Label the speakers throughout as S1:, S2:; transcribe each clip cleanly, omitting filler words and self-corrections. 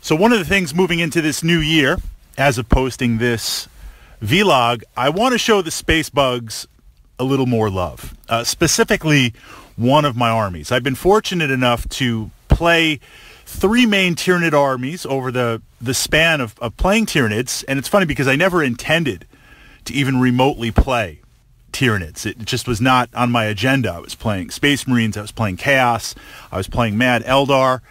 S1: So one of the things moving into this new year, as of posting this vlog, I want to show the space bugs a little more love. Specifically, one of my armies. I've been fortunate enough to play 3 main Tyranid armies over the span of playing Tyranids, and it's funny because I never intended to even remotely play Tyranids. It just was not on my agenda. I was playing Space Marines, I was playing Chaos, I was playing Mad Eldar,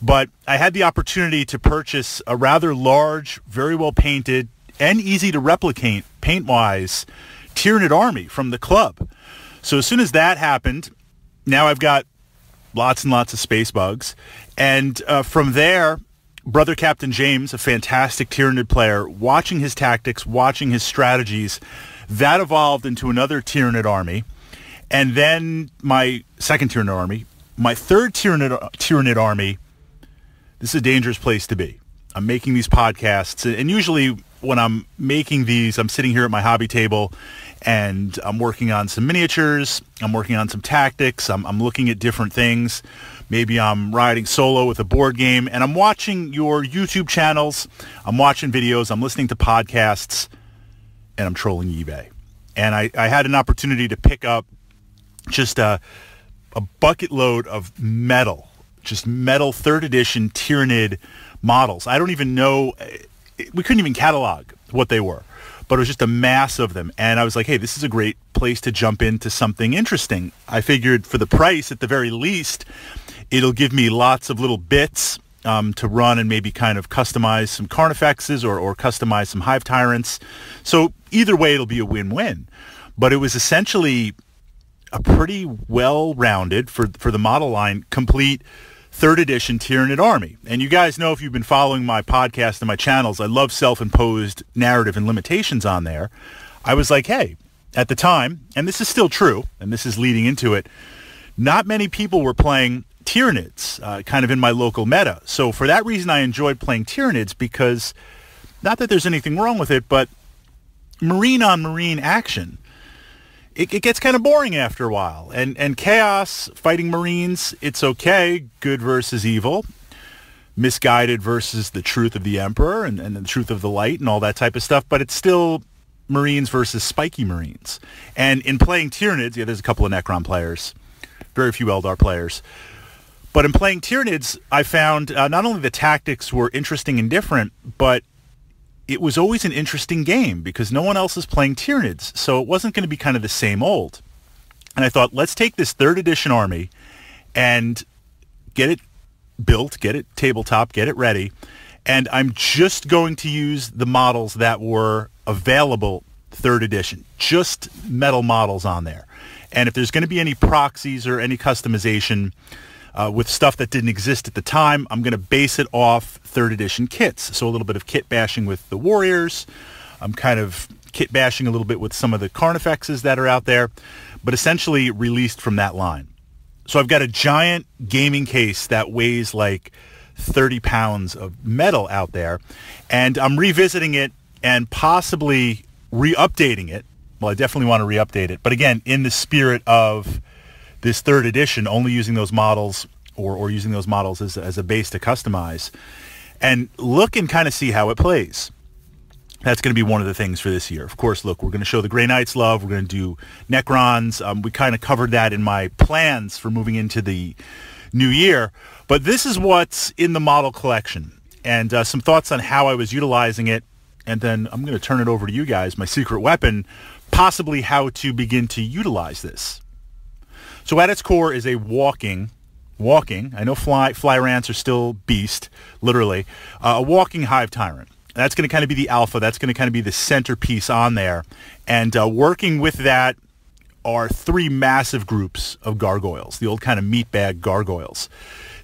S1: but I had the opportunity to purchase a rather large, very well painted, and easy to replicate paint-wise Tyranid army from the club. So as soon as that happened, now I've got lots and lots of space bugs, and from there, Brother Captain James, a fantastic Tyranid player, watching his tactics, watching his strategies, that evolved into another Tyranid army, and then my second Tyranid army, my third Tyranid army. This is a dangerous place to be. I'm making these podcasts, and usually when I'm making these, I'm sitting here at my hobby table, and I'm working on some miniatures, I'm working on some tactics, I'm looking at different things. Maybe I'm riding solo with a board game, and I'm watching your YouTube channels, I'm watching videos, I'm listening to podcasts, and I'm trolling eBay. And I had an opportunity to pick up just a bucket load of metal, just metal 3rd edition Tyranid models. I don't even know, we couldn't even catalog what they were, but it was just a mass of them. And I was like, hey, this is a great place to jump into something interesting. I figured for the price, at the very least, it'll give me lots of little bits to run and maybe kind of customize some Carnifexes or customize some Hive Tyrants. So either way, it'll be a win-win. But it was essentially a pretty well-rounded, for the model line, complete 3rd edition Tyranid army. And you guys know, if you've been following my podcast and my channels, I love self-imposed narrative and limitations on there. I was like, hey, at the time, and this is still true, and this is leading into it, not many people were playing Tyranids, kind of in my local meta. So for that reason, I enjoyed playing Tyranids, because, not that there's anything wrong with it, but Marine-on-Marine action, it gets kind of boring after a while. And Chaos, fighting Marines, it's okay, good versus evil, misguided versus the truth of the Emperor and the truth of the light and all that type of stuff, but it's still Marines versus spiky Marines. And in playing Tyranids, yeah, there's a couple of Necron players, very few Eldar players, but in playing Tyranids, I found not only the tactics were interesting and different, but it was always an interesting game because no one else is playing Tyranids, so it wasn't going to be kind of the same old. And I thought, let's take this 3rd edition army and get it built, get it tabletop, get it ready, and I'm just going to use the models that were available 3rd edition, just metal models on there. And if there's going to be any proxies or any customization with stuff that didn't exist at the time, I'm going to base it off 3rd edition kits. So a little bit of kit bashing with the Warriors. I'm kind of kit bashing a little bit with some of the Carnifexes that are out there, but essentially released from that line. So I've got a giant gaming case that weighs like 30 pounds of metal out there, and I'm revisiting it and possibly re-updating it. Well, I definitely want to re-update it, but again, in the spirit of this 3rd edition, only using those models or using those models as a base to customize, and look and kind of see how it plays. That's going to be one of the things for this year. Of course, look, we're going to show the Grey Knights love. We're going to do Necrons. We kind of covered that in my plans for moving into the new year. But this is what's in the model collection, and some thoughts on how I was utilizing it. And then I'm going to turn it over to you guys, my secret weapon, possibly how to begin to utilize this. So at its core is a walking, I know fly rants are still beast, literally, a walking Hive Tyrant. That's going to kind of be the alpha. That's going to kind of be the centerpiece on there. And working with that are 3 massive groups of gargoyles, the old kind of meatbag gargoyles.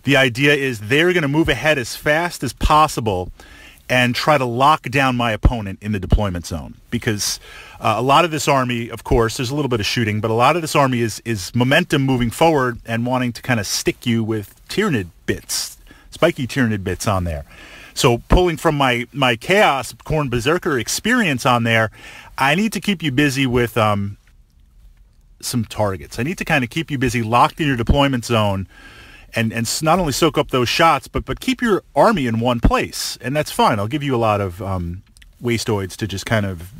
S1: The idea is they're going to move ahead as fast as possible and try to lock down my opponent in the deployment zone, because a lot of this army, of course, there's a little bit of shooting, but a lot of this army is momentum moving forward and wanting to kind of stick you with Tyranid bits, spiky Tyranid bits on there. So pulling from my Chaos Khorne Berserker experience on there, I need to keep you busy with some targets. I need to kind of keep you busy, locked in your deployment zone, and not only soak up those shots, but keep your army in one place. And that's fine. I'll give you a lot of wasteoids to just kind of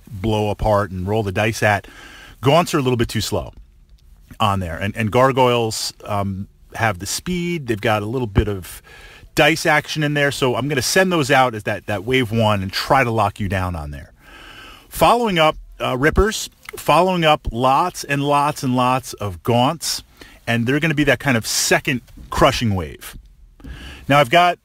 S1: blow apart and roll the dice at. Gaunts are a little bit too slow on there. And gargoyles have the speed. They've got a little bit of dice action in there. So I'm going to send those out as that wave 1 and try to lock you down on there. Following up, Rippers. Following up lots and lots and lots of Gaunts. And they're going to be that kind of second crushing wave. Now, I've got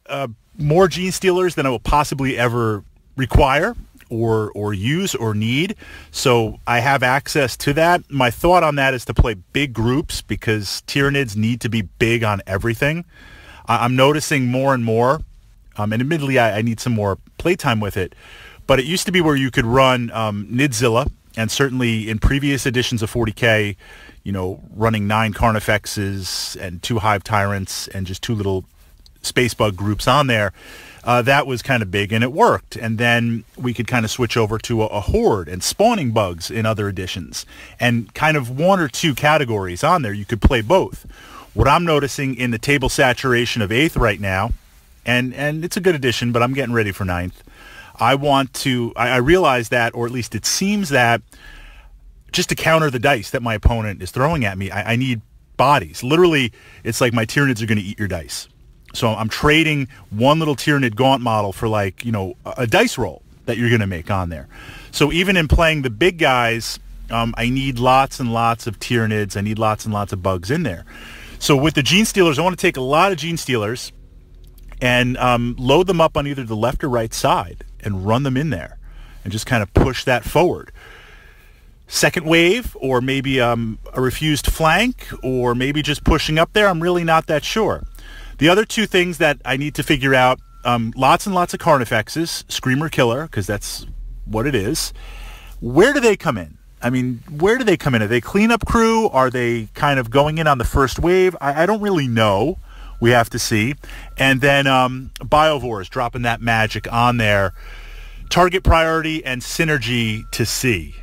S1: more Gene Stealers than I will possibly ever require or use or need. So I have access to that. My thought on that is to play big groups because Tyranids need to be big on everything. I'm noticing more and more, and admittedly I need some more playtime with it, but it used to be where you could run Nidzilla, and certainly in previous editions of 40K, you know, running 9 Carnifexes and 2 Hive Tyrants and just 2 little Space Bug groups on there. That was kind of big, and it worked. And then we could kind of switch over to a horde and spawning bugs in other editions. And kind of 1 or 2 categories on there, you could play both. What I'm noticing in the table saturation of 8th right now, and it's a good edition, but I'm getting ready for 9th, I realize that, or at least it seems that, just to counter the dice that my opponent is throwing at me, I need bodies. Literally, it's like my Tyranids are going to eat your dice. So I'm trading 1 little Tyranid Gaunt model for, like, you know, a dice roll that you're going to make on there. So even in playing the big guys, I need lots and lots of Tyranids. I need lots and lots of bugs in there. So with the Gene Stealers, I want to take a lot of Gene Stealers and load them up on either the left or right side and run them in there and just kind of push that forward. Second wave, or maybe a refused flank, or maybe just pushing up there, I'm really not that sure. The other 2 things that I need to figure out, lots and lots of Carnifexes, Screamer Killer, because that's what it is. Where do they come in? I mean, where do they come in? Are they cleanup crew? Are they kind of going in on the first wave? I don't really know. We have to see. And then Biovores, dropping that magic on there. Target priority and synergy to see.